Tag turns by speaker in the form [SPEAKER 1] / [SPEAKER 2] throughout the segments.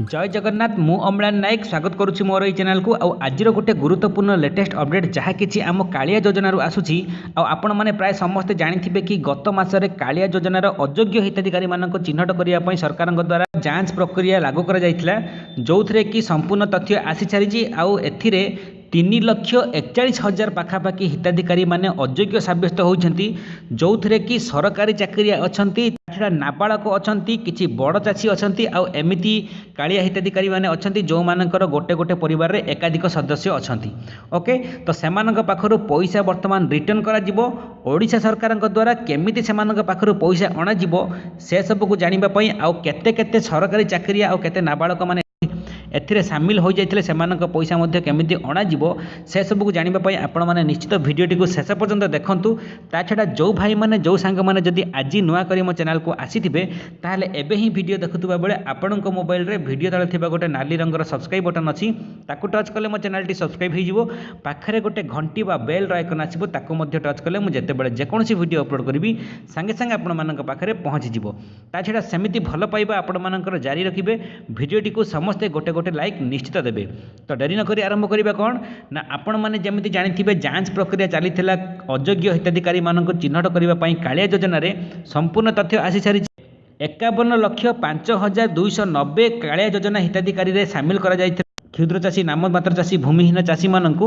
[SPEAKER 1] जय जगन्नाथ मु अम्लान नायक स्वागत करुच्ची मोर ये चैनल को आज गोटे गुरुत्वपूर्ण लेटेस्ट अपडेट जहाँ कि आम कालिया योजना आसूसी आपण मैंने प्राय समस्ते जानी कि गत मासरे कालिया योजनार अयोग्य हिताधिकारी मानक चिन्हट करने सरकार द्वारा जांच प्रक्रिया लागू कर जो थे कि संपूर्ण तथ्य आसी सारी आउ एथिरे 3,41,000 पाखापाखि हिताधिकारी माने अयोग्य सब्यस्त होती जो थे कि सरकारी चाकरिया अच्छा छड़ा नाबालक अच्छा किसी बड़ चाषी अच्छा आमती कालिया हिताधिकारी मैंने अच्छा जो मानकर गोटे गोटे परिवार रे एकाधिक सदस्य अच्छा ओके तो सेमानक पाखरु पैसा वर्तमान रिटर्न करा ओडिशा सरकार द्वारा केमिति सेमानक पाखरु पैसा अणाजिबो से सब को जानिबा पई आउ केते केते सरकारी चाकरिया आउ केते नाबालक माने एथिरे सामिल हो जाइथिले सेमानक पैसा मध्य केमिति अणाजिबो से सब को जानिबा पई आपण माने निश्चित वीडियोटी को शेष पर्यंत देखंतु ता छडा जो भाई माने जो सांग माने जदि आज नुआ करी मो चैनल को आसीथिबे ताहले एबे ही वीडियो देखुतबा बेले आपणक मोबाइल रे वीडियो तळे थिबा गोटे नाली रंगर सब्सक्राइब बटन अछि ताकू टच कले मो चैनल टी सब्सक्राइब हो जिवो पाखरे गोटे घंटी बा बेल आइकन आसीबो ताकू मध्य टच कले मु जेते बेले जे कोनसी वीडियो अपलोड करबी संगे संगे आपण मानक पाखरे पहुंची जिवो ता छडा सेमिति भलो पाइबा आपण मानकर जारी रखिबे वीडियोटी को समस्त गोटे गोटे लाइक निश्चित देबे। तो डेरी न करी आरंभ करिबा कोन ना आपण माने जेमिति जानिथिबे जांच प्रक्रिया चली थिला अयोग्य हिताधिकारी मानक चिन्हट करिबा पई कालिया योजना रे संपूर्ण तथ्य आसी सारी 51,05,290 कालिया योजना हिताधिकारी रे शामिल करा जाय क्षुद्र चाषी नाम मात्र चाषी भूमिहीन चाषी मानक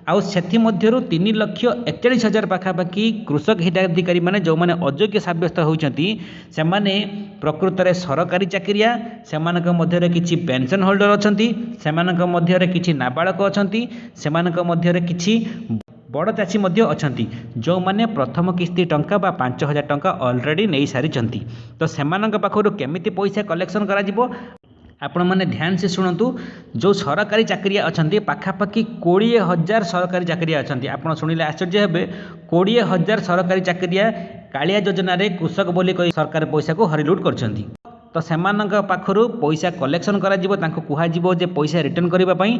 [SPEAKER 1] आउ सेथि मध्यरु 3,41,000 पाखापाखि कृषक हिताधिकारी माने जो माने अयोग्य सब्यस्त होउछंती से माने प्रकृत रे सरकारी चाकरिया सेमानक मध्यरे किछि पेंशन होल्डर अछंती सेमानक मध्यरे किछि नाबालक अछंती सेमानक मध्यरे किछि बड़ चाषी मध्य अछंती जो माने प्रथम किस्ती टंका बा 5,000 टंका ऑलरेडी नै सारिछंती तो सेमानक पाखरु केमिति पैसा कलेक्शन करा जिवो आपण मैंने ध्यान से शुणु जो सरकारी चाकरिया अच्छा पाखापाखि 20,000 सरकारी चाकरिया अच्छा आप शुणिले आश्चर्य हे 20,000 सरकारी चाकरिया कालिया योजना रे कृषक बोली सरकार पैसा को हरिलुट कर तो सेमानक पाखरु पैसा कलेक्शन करा जिवो तांको कुहा जिवो जे पैसा रिटर्न करिबा पई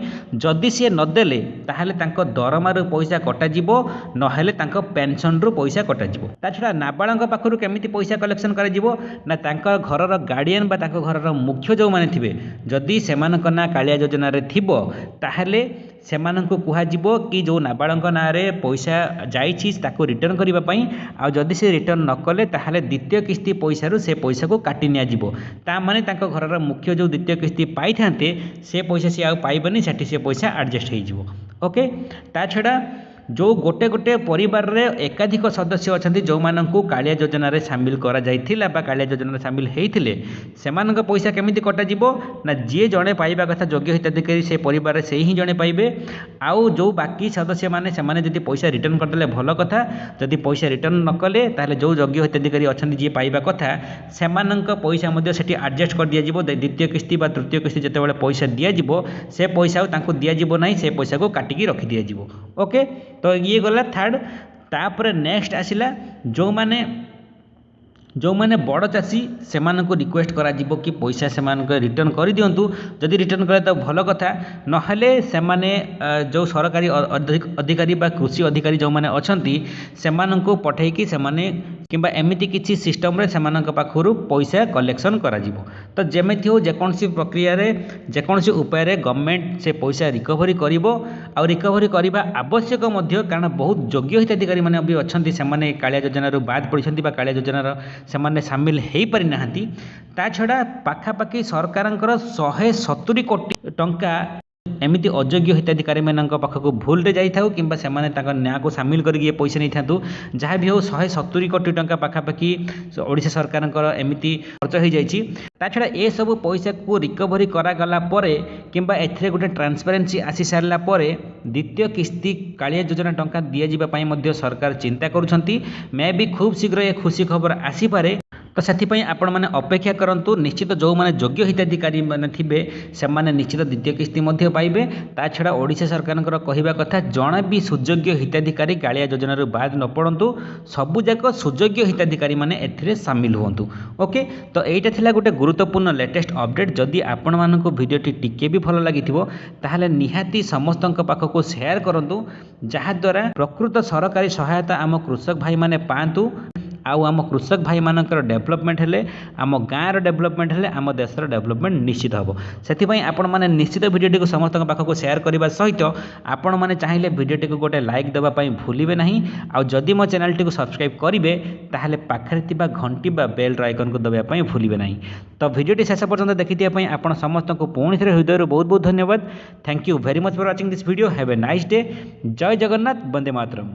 [SPEAKER 1] जदि से नदेले ताहले तांको दरमारु पैसा कटा जिवो नहेले तांको पेंशन रु पैसा कटा जिवो ता छडा नाबालक पाखरु केमिति पैसा कलेक्शन करा जिवो ना तांको घरर गार्डियन बा तांको घरर मुख्य जो माने थिबे जदि सेमानक ना कालिया योजना रे थिबो ताहले सेमानंको कुहा जिवो कि जो नाबालक ना रे पैसा जाइछि ताको रिटर्न करिबा पई आ जदि से रिटर्न न कले ताहले द्वितीय किस्ती पैसा रु से पैसा को काटी निया जिवो ता माने तांको घरर मुख्य जो द्वितीय किस्ती पाई थांते से पैसा से आ पाइबनी सेठी से पैसा एडजस्ट हो जिवो ओके ता छडा जो गोटे गोटे परिवार रे एकाधिक सदस्य अच्छा जो मानक कालिया योजना रे शामिल करा जाइथिला बा कालिया योजना रे शामिल हेइथिले सेमानक पैसा केमिति कटा जिवो ना जे जणे पाइबा कथा योग्य हिताधिकारी से परिवार रे से ही जणे पाइबे आउ जो बाकी सदस्य माने सेमाने जदि पैसा रिटर्न करदेले भलो कथा जदि पैसा रिटर्न न कले ताहले जो योग्य हिताधिकारी अच्छा जे पाइबा कथा सेमानक पैसा मध्ये सेठी एडजस्ट कर दिया जिवो द्वितीय किस्ती बा तृतीय किस्ती जेतेबेले पैसा दिया जिवो से पैसा तांको दिया जिवो नाही से पैसा को काटिकी रखि दिया जिवो ओके तो ये गला थर्ड तापर नेक्स्ट आसिला जो माने बड़ चाषी से रिक्वेस्ट करा जिवो कि पैसा से रिटर्न कर दिंतु जदि रिटर्न करे तो भल कथा नहेले से जो सरकारी अधिकारी बा कृषि अधिकारी जो माने अछंती सेमानंको पठेकी सेमाने किंबा एमिति किछि सिस्टम रे सेमानंक पाखरु पैसा कलेक्शन करा जिवो तो जेमिति हो जेकोनसी प्रक्रिया रे जेकोनसी उपाय रे गवर्नमेंट से पैसा रिकवरी करिवो आ रिकवरी करिबा आवश्यक मध्य कारण बहुत योग्य हिताधिकारी माने भी अछंती सेमाने कालिया योजना रो बाद पड़िछंती बा कालिया योजना रो सेमाने शामिल हेई पारि नाहंती ता छडा पाखापाखि सरकारंकर 170 कोटी टंका एमिति अयोग्य हिताधिकारी मानक पाखक भूल रे जाइथाउ किंबा सेमाने ताका न्याय को शामिल करके पैसा नहीं थातु जहाँ भी हो 170 कोटी टंका पाखापाखि ओडिशा सरकारंकर एमिति खर्च हो जाइछि ता छडा ए सब पैसा को रिकवरी करा गला परे किंबा एथरे गोटे ट्रांसपेरेंसी आसी सारला परे द्वितीय किस्ती कालिया योजना टंका दिया जिबा पई मध्य सरकार चिंता करूछंती मे भी खूब शीघ्र ए खुशी खबर आसी पारे तो से आपण मैंने अपेक्षा करंतु निश्चित जो माने योग्य हिताधिकारी माने थिबे से माने निश्चित द्वितीय किस्ती मध्य पाइबे ता छड़ा ओडिशा सरकारंकर कहिबा कथा जणे भी सुयोग्य हिताधिकारी कालिया योजना रो बाद न पड़ंतु सबु जाक सुयोग्य हिताधिकारी माने एथिरे शामिल होंतु ओके तो एटा थिला गोटे गुरुत्वपूर्ण लेटेस्ट अपडेट जदि आपण मानक वीडियोटी टिके भी भल लागिथिबो ताहाले निहाती समस्तंक पाखको शेयर करंतु जहा द्वारा प्रकृत सरकारी सहायता आम कृषक भाई माने पांतु आउ आम कृषक भाई मानकर डेवलपमेंट हेले आम गाँव डेवलपमेंट हेले आम देशर डेवलपमेंट निश्चित हम से आपण मैंने निश्चित भिडियोटी को समस्त पाखक सेयार करने सहित आपण मैंने चाहिए भिडियोटी को गोटे लाइक देवाई भूलिए ना आउ जदि मो चैनल टी सब्सक्राइब करेंगे ताहले पाखरे थिबा घंटी बा बेल आइकन को दबाई भूलिए ना। तो भिडियोटी शेष पर्यंत देखिए आपण समस्त को पुणी थे हृदय बहुत बहुत धन्यवाद। Thank you very much for watching this video. Have a nice day. जय जगन्नाथ। वंदे मातरम।